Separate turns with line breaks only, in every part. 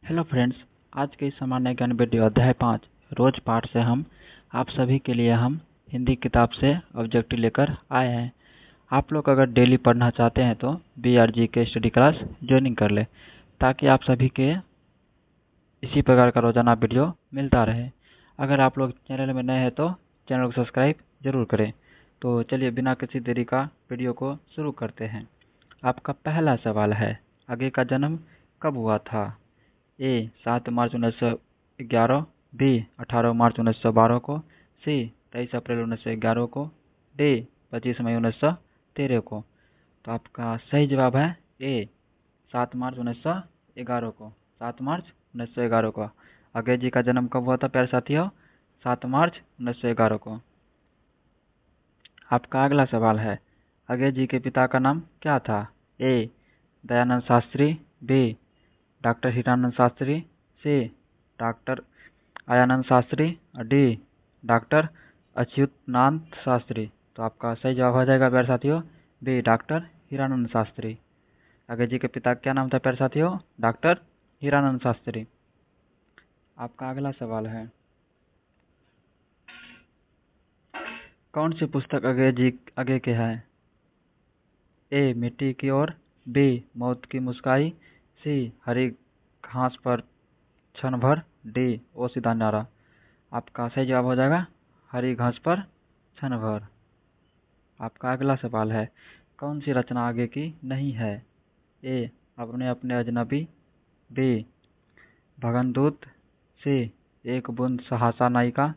Hello friends, आज के इस सामान्य ज्ञान वीडियो अध्याय 5 रोज पाठ से हम आप सभी के लिए हिंदी किताब से ऑब्जेक्टिव लेकर आए हैं। आप लोग अगर डेली पढ़ना चाहते हैं तो BRG के स्टडी क्लास ज्वाइनिंग कर ले, ताकि आप सभी के इसी प्रकार का रोजाना वीडियो मिलता रहे। अगर आप लोग चैनल में नए हैं तो चैनल को सब्सक्राइब जरूर करें। तो चलिए बिना किसी देरी का वीडियो को शुरू करते हैं। आपका पहला सवाल है, आगे का जन्म कब हुआ था? ए 7 मार्च 1911, बी 18 मार्च 1912 को, सी 23 अप्रैल 1911 को, डी 25 मई 1913 को। तो आपका सही जवाब है ए 7 मार्च 1911 को। 7 मार्च 1911 को अजय जी का जन्म कब हुआ था प्यारे साथियों? 7 मार्च 1911 को। आपका अगला सवाल है, अजय जी के पिता का नाम क्या था? A Dayanand Shastri, B doctor Hiranand Shastri, C doctor Ayanand Shastri, D doctor Achyutanand Shastri. तो आपका सही जवाब हो जाएगा प्यारे साथियों बी डॉक्टर हीरानंद शास्त्री। अजय जी के पिता का क्या नाम था प्यारे साथियों? डॉक्टर हीरानंद शास्त्री। आपका अगला सवाल है, कौन सी पुस्तक अजय के है? ए मिट्टी की ओर, बी मौत की मुस्काई, सी हरी घास पर क्षण भर, डी ओ सीधा नारा। आपका सही जवाब हो जाएगा हरी घास पर क्षण भर। आपका अगला सवाल है, कौन सी रचना आगे की नहीं है? ए अपने अपने अजनबी, बी भगनदूत, सी एक बूंद सहासा नायिका,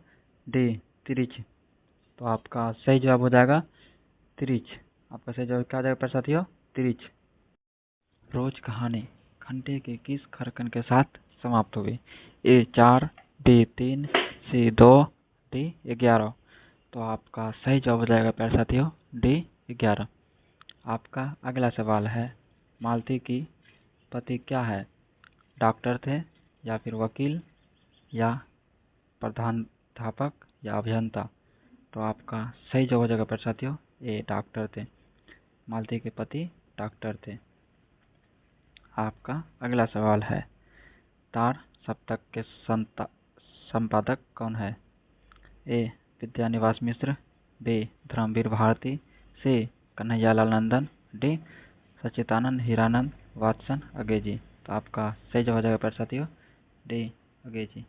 डी तिरिच। तो आपका सही जवाब हो जाएगा तिरिच। आपका सही जवाब क्या हो जाएगा पर साथियों? तिरिच। रोज कहानी घंटे के किस खरकन के साथ समाप्त हुई? ए 4, बी 3, सी 2, डी 11। तो आपका सही जवाब हो जाएगा प्यारे साथियों डी 11। आपका अगला सवाल है, मालती की पति क्या है? डॉक्टर थे या फिर वकील या प्रधानाध्यापक या अभियंता? तो आपका सही जवाब हो जाएगा प्यारे साथियों ए डॉक्टर थे। मालती के पति डॉक्टर थे। आपका अगला सवाल है, तार सप्तक के संपादक कौन है? ए विद्यानिवास मिश्र, बी धर्मवीर भारती, सी कन्हैयालाल नंदन, डी सच्चिदानंद हीरानंद वात्सन अगेजी। तो आपका सही जवाब हो जाएगा प्यारे साथियों डी अगेजी।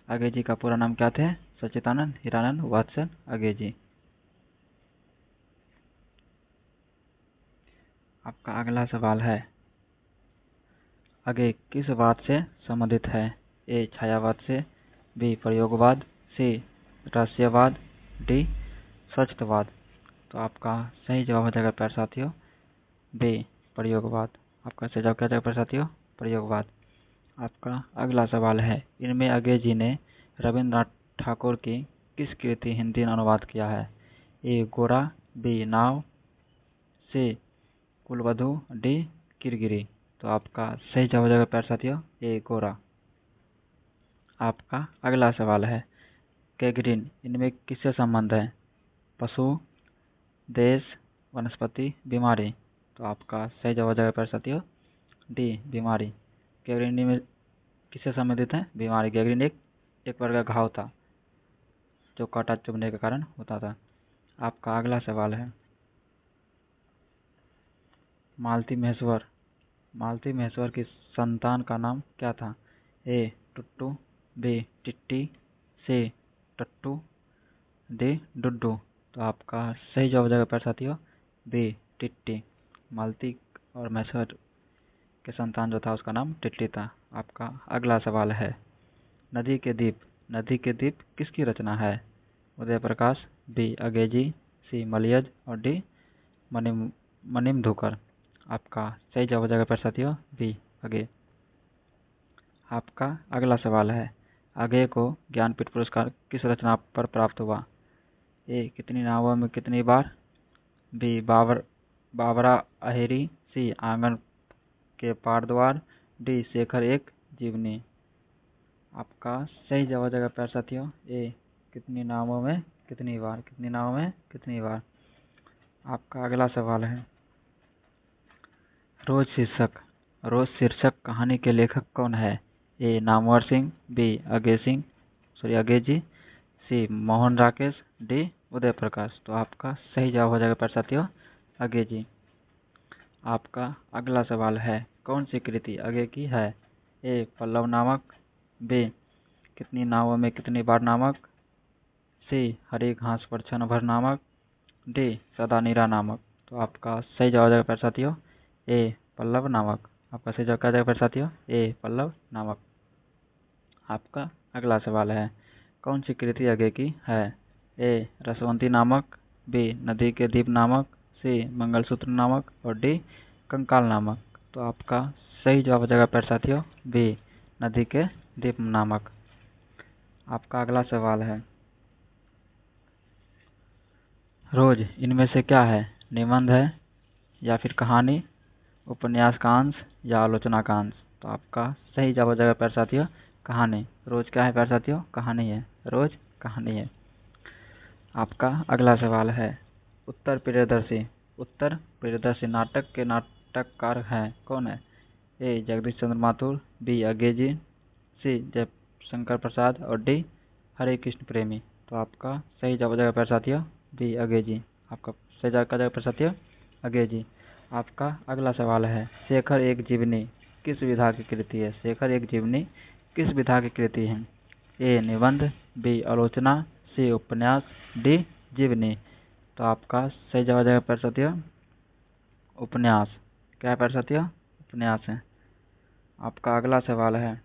अगेजी का पूरा नाम क्या थे? सच्चिदानंद हीरानंद वात्सन अगेजी। आपका अगला सवाल है, अगे किस वाद से संबंधित है? ए छायावाद से, बी प्रयोगवाद, सी रहस्यवाद, डी स्वच्छतवाद। तो आपका सही जवाब हो जाएगा प्यारे साथियों बी प्रयोगवाद। आपका सही जवाब क्या जाएगा प्यारे साथियों? प्रयोगवाद। आपका अगला सवाल है, इनमें अगे जी ने रविन्द्रनाथ ठाकुर की किस कृति हिंदी अनुवाद किया है? ए गोरा, बी नाव, सी कुलवधु, डी किरगिरी। तो आपका सही जवाब हो जाएगा प्यारे साथियों ए गोरा। आपका अगला सवाल है, कैगरीन इनमें किससे संबंध है? पशु, देश, वनस्पति, बीमारी। तो आपका सही जवाब हो जाएगा प्यारे साथियों डी बीमारी। कैगरीन में किससे संबंधित है? बीमारी। गैगरीन एक प्रकार का घाव था जो कांटा चुभने के कारण होता था। आपका अगला सवाल है, मालती महेश्वर की संतान का नाम क्या था? ए टुट्टू, बी टिट्टी, सी टट्टू, डी डुड्डू। तो आपका सही जवाब हो जाएगा प्यारे साथियों बी टिट्टी। मालती और महेश्वर के संतान जो था उसका नाम टिट्टी था। आपका अगला सवाल है, नदी के द्वीप किसकी रचना है? उदय प्रकाश, बी अगेजी, सी मलियज और डी मनिमधुकर। आपका सही जवाब हो जाएगा प्यारे साथियों बी अगे। आपका अगला सवाल है, अगे को ज्ञानपीठ पुरस्कार किस रचना पर प्राप्त हुआ? ए कितनी नावों में कितनी बार, बी बाबरा अहेरी, सी आंगन के पार द्वार, डी शेखर एक जीवनी। आपका सही जवाब हो जाएगा प्यारे साथियों ए कितनी नावों में कितनी बार। आपका अगला सवाल है, रोज शीर्षक कहानी के लेखक कौन है? ए नामवर सिंह, बी अगे जी, सी मोहन राकेश, डी उदय प्रकाश। तो आपका सही जवाब हो जाएगा प्यारे साथियों अगे जी। आपका अगला सवाल है, कौन सी कृति अगे की है? ए पल्लव नामक, बी कितनी नावों में कितनी बार नामक, सी हरी घास पर क्षण भर नामक, डी सदा नीरा नामक। तो आपका सही जवाब हो जाएगा प्यारे साथियों ए पल्लव नामक। आपका सही जवाब क्या जाएगा प्यारे साथियों ए पल्लव नामक। आपका अगला सवाल है, कौन सी कृति आगे की है? ए रसवंती नामक, बी नदी के दीप नामक, सी मंगलसूत्र नामक और डी कंकाल नामक। तो आपका सही जवाब हो जाएगा प्यारे साथियों बी नदी के दीप नामक। आपका अगला सवाल है, रोज इनमें से क्या है? निबंध है या फिर कहानी, उपन्यास का अंश या आलोचना का अंश। तो आपका सही जवाब हो जाएगा प्यारे साथियों कहानी। रोज क्या है प्यारे साथियों? कहानी है, रोज कहानी है। आपका अगला सवाल है, उत्तर प्रियदर्शी नाटक के नाटककार हैं कौन है? ए जगदीश चंद्र माथुर, बी अगेजी, सी जयशंकर प्रसाद और डी हरे कृष्ण प्रेमी। तो आपका सही जवाब हो जाएगा प्यारे साथियों बी अगेजी। आपका सही जवाब का जाएगा प्यारे साथियों अगेजी। आपका अगला सवाल है, शेखर एक जीवनी किस विधा की कृति है? शेखर एक जीवनी किस विधा की कृति है? ए निबंध, बी आलोचना, सी उपन्यास, डी जीवनी। तो आपका सही जवाब जाएगा प्यारे साथियों उपन्यास। क्या है प्यारे साथियों? उपन्यास है। आपका अगला सवाल है,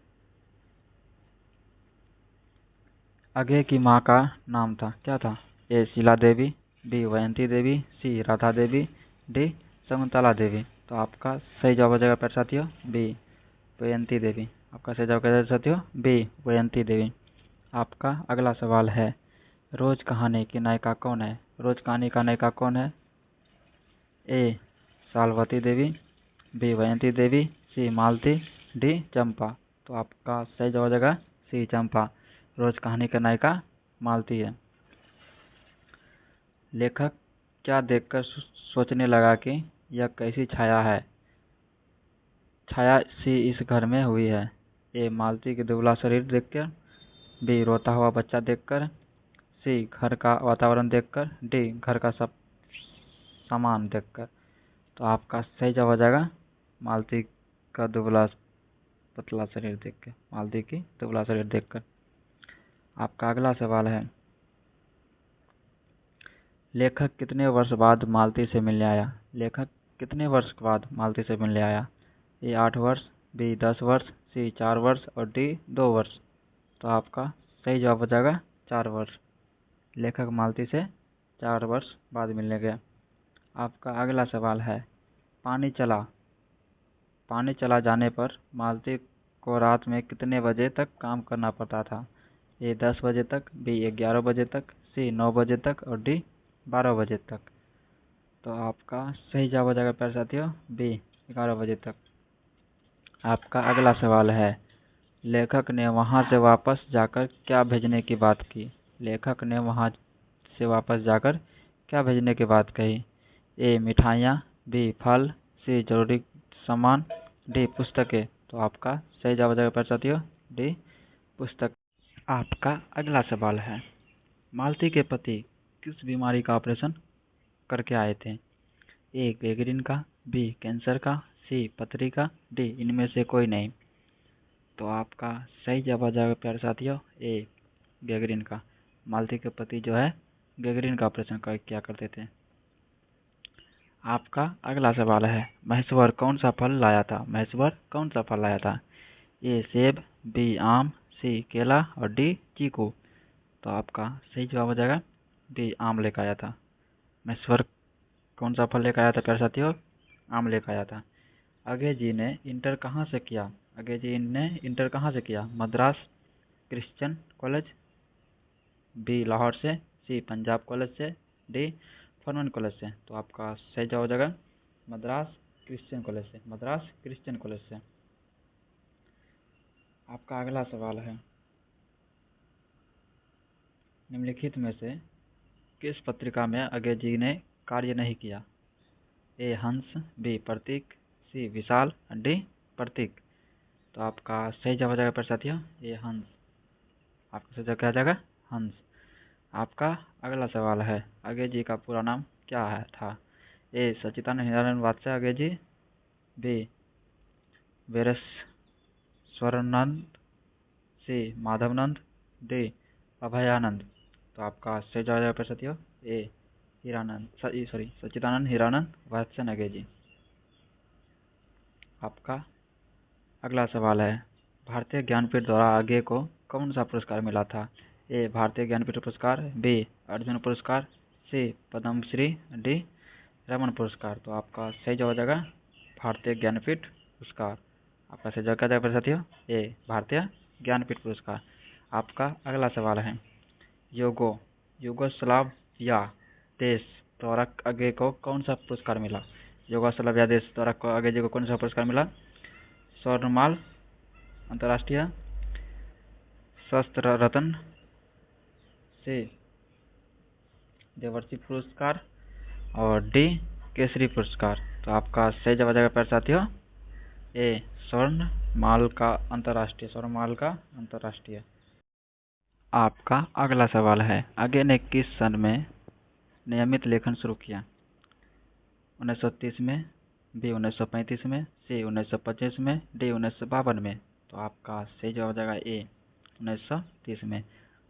अगे की माँ का नाम था क्या था? ए शीला देवी, बी वयंती देवी, सी राधा देवी, डी शकुंतला देवी। तो आपका सही जवाब हो जाएगा प्यारे साथियों बी वयंती देवी। आपका सही जवाब क्या है साथियों बी वयंती देवी। आपका अगला सवाल है, रोज कहानी की नायिका कौन है? रोज कहानी का नायिका कौन है? ए सालवती देवी, बी वयंती देवी, सी मालती, डी चंपा। तो आपका सही जवाब हो जाएगा सी चंपा। रोज कहानी का नायिका मालती है। लेखक क्या देखकर सोचने लगा कि यह कैसी छाया है? छाया सी इस घर में हुई है। ए मालती के दुबला शरीर देखकर, बी रोता हुआ बच्चा देखकर, सी घर का वातावरण देखकर, डी घर का सब सामान देखकर। तो आपका सही जवाब हो जाएगा मालती का दुबला पतला शरीर देख के, मालती की दुबला शरीर देखकर। आपका अगला सवाल है, लेखक कितने वर्ष बाद मालती से मिलने आया? लेखक कितने वर्ष बाद मालती से मिलने आया? ए 8 वर्ष, बी 10 वर्ष, सी 4 वर्ष और डी 2 वर्ष। तो आपका सही जवाब हो जाएगा 4 वर्ष। लेखक मालती से 4 वर्ष बाद मिलने गया। आपका अगला सवाल है, पानी चला पानी चला जाने पर मालती को रात में कितने बजे तक काम करना पड़ता था? ए 10 बजे तक, बी 11 बजे तक, सी 9 बजे तक और डी 12 बजे तक। तो आपका सही जवाब हो जाएगा प्यारे साथियों बी 11 बजे तक। आपका अगला सवाल है, लेखक ने वहां से वापस जाकर क्या भेजने की बात की? लेखक ने वहां से वापस जाकर क्या भेजने की बात कही? ए मिठाइयाँ, बी फल, सी जरूरी सामान, डी पुस्तकें। तो आपका सही जवाब हो जाएगा प्यारे साथियों डी पुस्तक। आपका अगला सवाल है, मालती के पति किस बीमारी का ऑपरेशन करके आए थे? ए गैंग्रीन का, बी कैंसर का, सी पथरी का, डी इनमें से कोई नहीं। तो आपका सही जवाब आ जाएगा प्यारे साथियों ए गैंग्रीन का। मालती के पति जो है गैंग्रीन का ऑपरेशन किया करते थे। आपका अगला सवाल है, महेश्वर कौन सा फल लाया था? महेश्वर कौन सा फल लाया था? ए सेब, बी आम, सी केला और डी चीकू। तो आपका सही जवाब हो जाएगा डी आम लेकर आया था। महेश्वर कौन सा फल लेकर आया था प्यारे साथियों? आम लेकर आया था। अगे जी ने इंटर कहाँ से किया? अगे जी ने इंटर कहाँ से किया? Madras Christian college, B Lahore से, सी पंजाब कॉलेज से, डी फॉर्मन कॉलेज से। तो आपका सही जवाब हो जाएगा मद्रास क्रिश्चियन कॉलेज से। मद्रास क्रिश्चियन कॉलेज से। आपका अगला सवाल है, निम्नलिखित में से किस पत्रिका में अगे जी ने कार्य नहीं किया? ए हंस, बी प्रतीक, सी विशाल, डी प्रतीक। तो आपका सही जवाब आ जाएगा पर साथियों ये हंस। आपका सही जवाब क्या आ जाएगा? हंस। आपका अगला सवाल है, अगे जी का पूरा नाम क्या है था? ए सच्चिदानंद हिरानंद वात्स्याय अगे जी, बी वीरेश्वरानंद, सी माधवानंद, डी अभयानंद। तो आपका सही जवाब आ जाएगा पर साथियों ए सच्चिदानंद हिरानंद वात्स्याय अगे जी। आपका अगला सवाल है, भारतीय ज्ञानपीठ द्वारा आगे को कौन सा पुरस्कार मिला था? ए भारतीय ज्ञानपीठ पुरस्कार, बी अर्जुन पुरस्कार, सी पद्मश्री, डी रमन पुरस्कार। तो आपका सही जवाब आ जाएगा भारतीय ज्ञानपीठ पुरस्कार। आपका सही जवाब क्या जाएगा साथियों? ए भारतीय ज्ञानपीठ पुरस्कार। आपका अगला सवाल है, युगोस्लाविया देश द्वारा आगे को कौन सा पुरस्कार मिला? युगोस्लाविया देश द्वारा आगे जी को कौन सा पुरस्कार मिला? स्वर्णमाल अंतर्राष्ट्रीय, शस्त्र रत्न, से देवर्षि पुरस्कार और डी केसरी पुरस्कार। तो आपका सही जवाब आ जाएगा प्यारे साथियों ए स्वर्णमाल का अंतर्राष्ट्रीय। आपका अगला सवाल है, आगे ने किस सन में नियमित लेखन शुरू किया? 1930 में, बी 1935 में, सी 1925 में, डी 1952 में। तो आपका सही जवाब आ जाएगा ए 1930 में।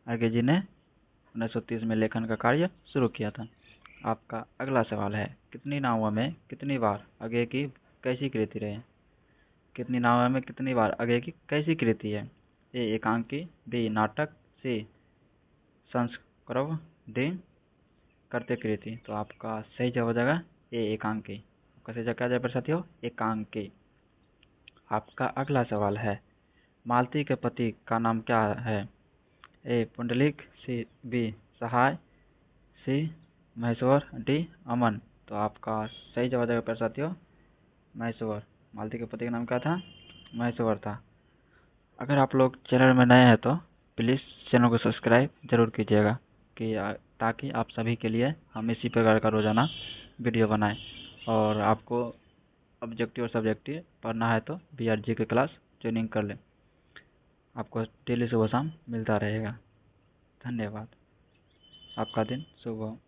आगे जी ने 1930 में लेखन का कार्य शुरू किया था। आपका अगला सवाल है, कितनी नावों में कितनी बार आगे की कैसी कृति रहे? कितनी नावों में कितनी बार आगे की कैसी कृति है? ए एकांकी, बी नाटक, सी संस्कृत, डी करते कृति। तो आपका सही जवाब हो जाएगा ए एकांकी। आपका सही जवाब क्या जाएगा साथियों? एकांकी। आपका अगला सवाल है, मालती के पति का नाम क्या है? ए पुंडलिक, सी बी सहाय, सी महेश्वर, डी अमन। तो आपका सही जवाब जाएगा साथियों महेश्वर। मालती के पति का नाम क्या था? महेश्वर था। अगर आप लोग चैनल में नए हैं तो प्लीज़ चैनल को सब्सक्राइब जरूर कीजिएगा कि ताकि आप सभी के लिए हम इसी प्रकार का रोज़ाना वीडियो बनाएं। और आपको ऑब्जेक्टिव और सब्जेक्टिव पढ़ना है तो BRG की क्लास ज्वाइनिंग कर लें। आपको डेली सुबह शाम मिलता रहेगा। धन्यवाद। आपका दिन शुभ हो।